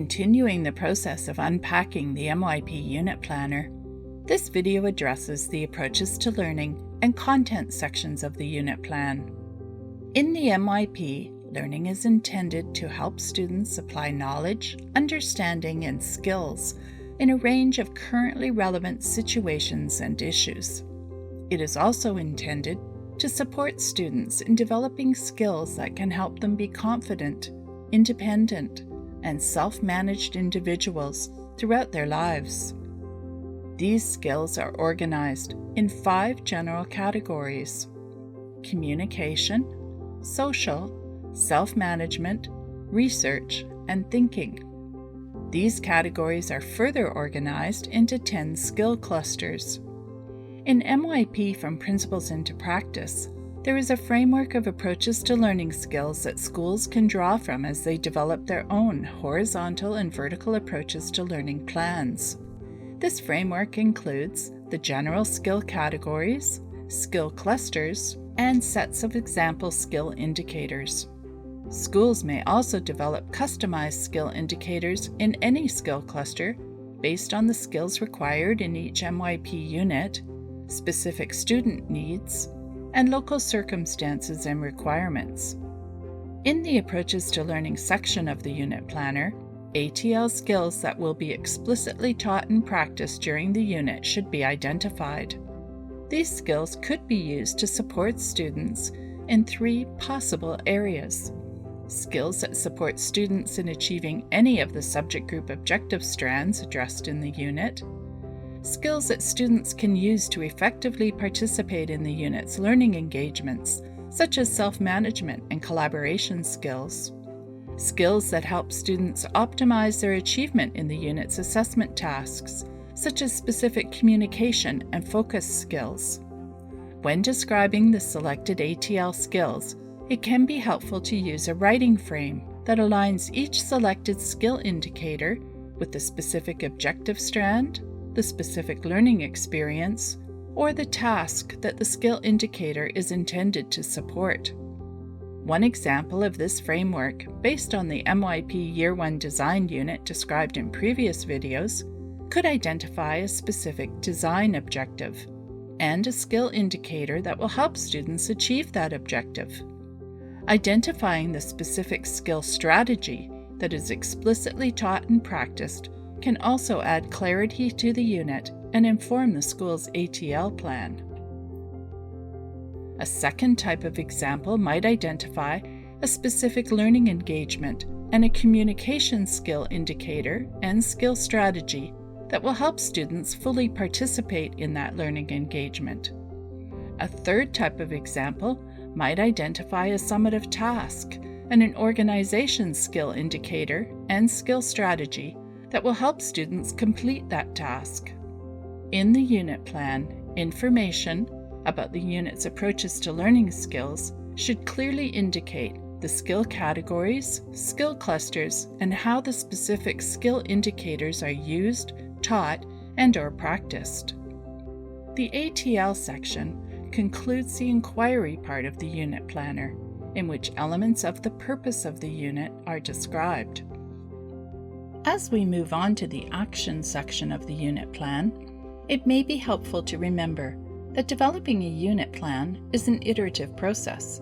Continuing the process of unpacking the MYP unit planner, this video addresses the approaches to learning and content sections of the unit plan. In the MYP, learning is intended to help students apply knowledge, understanding, and skills in a range of currently relevant situations and issues. It is also intended to support students in developing skills that can help them be confident, independent, and self-managed individuals throughout their lives. These skills are organized in 5 general categories: communication, social, self-management, research, and thinking. These categories are further organized into 10 skill clusters. In MYP From Principles into Practice, there is a framework of approaches to learning skills that schools can draw from as they develop their own horizontal and vertical approaches to learning plans. This framework includes the general skill categories, skill clusters, and sets of example skill indicators. Schools may also develop customized skill indicators in any skill cluster based on the skills required in each MYP unit, specific student needs, and local circumstances and requirements. In the Approaches to Learning section of the unit planner, Atl skills that will be explicitly taught and practiced during the unit should be identified. These skills could be used to support students in 3 possible areas: skills that support students in achieving any of the subject group objective strands addressed in the unit, skills that students can use to effectively participate in the unit's learning engagements, such as self-management and collaboration skills, skills that help students optimize their achievement in the unit's assessment tasks, such as specific communication and focus skills. When describing the selected Atl skills, it can be helpful to use a writing frame that aligns each selected skill indicator with the specific objective strand, the specific learning experience, or the task that the skill indicator is intended to support. One example of this framework, based on the MYP Year 1 design unit described in previous videos, could identify a specific design objective and a skill indicator that will help students achieve that objective. Identifying the specific skill strategy that is explicitly taught and practiced can also add clarity to the unit and inform the school's Atl plan. A second type of example might identify a specific learning engagement and a communication skill indicator and skill strategy that will help students fully participate in that learning engagement. A third type of example might identify a summative task and an organization skill indicator and skill strategy that will help students complete that task. In the unit plan, information about the unit's approaches to learning skills should clearly indicate the skill categories, skill clusters, and how the specific skill indicators are used, taught, and/or practiced. The Atl section concludes the inquiry part of the unit planner, in which elements of the purpose of the unit are described. As we move on to the action section of the unit plan, it may be helpful to remember that developing a unit plan is an iterative process.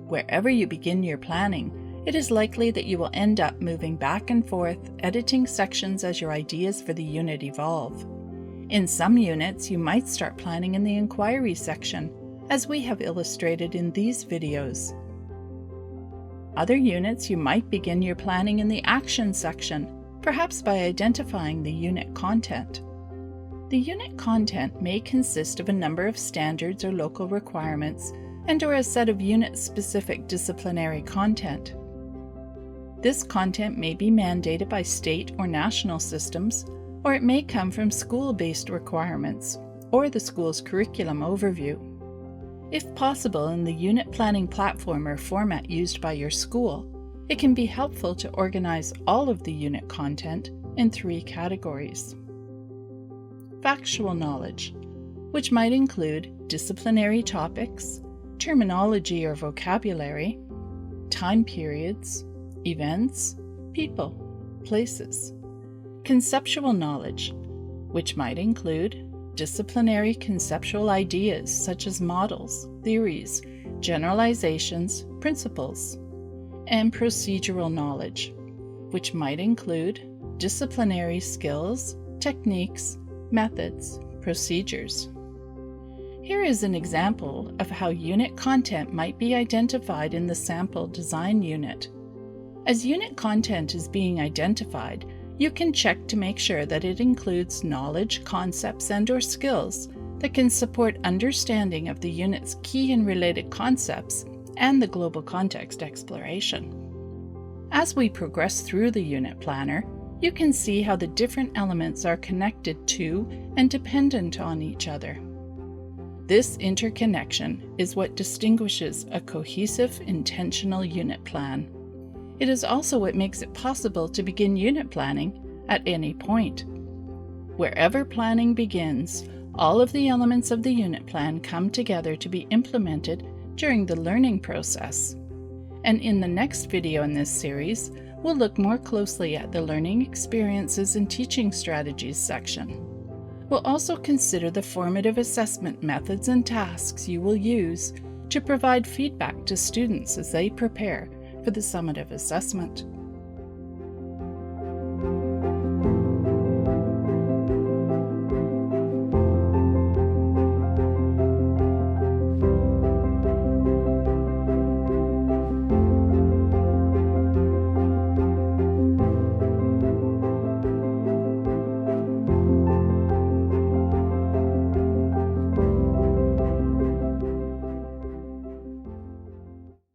Wherever you begin your planning, it is likely that you will end up moving back and forth, editing sections as your ideas for the unit evolve. In some units, you might start planning in the inquiry section, as we have illustrated in these videos. Other units, you might begin your planning in the action section, perhaps by identifying the unit content. The unit content may consist of a number of standards or local requirements and/or a set of unit-specific disciplinary content. This content may be mandated by state or national systems, or it may come from school-based requirements or the school's curriculum overview. If possible, in the unit planning platform or format used by your school, it can be helpful to organize all of the unit content in 3 categories. Factual knowledge, which might include disciplinary topics, terminology or vocabulary, time periods, events, people, places. Conceptual knowledge, which might include disciplinary conceptual ideas such as models, theories, generalizations, principles. And procedural knowledge, which might include disciplinary skills, techniques, methods, procedures. Here is an example of how unit content might be identified in the sample design unit. As unit content is being identified, you can check to make sure that it includes knowledge, concepts, and/or skills that can support understanding of the unit's key and related concepts and the global context exploration. As we progress through the unit planner, you can see how the different elements are connected to and dependent on each other. This interconnection is what distinguishes a cohesive, intentional unit plan. It is also what makes it possible to begin unit planning at any point. Wherever planning begins, all of the elements of the unit plan come together to be implemented during the learning process. And in the next video in this series, we'll look more closely at the learning experiences and teaching strategies section. We'll also consider the formative assessment methods and tasks you will use to provide feedback to students as they prepare for the summative assessment.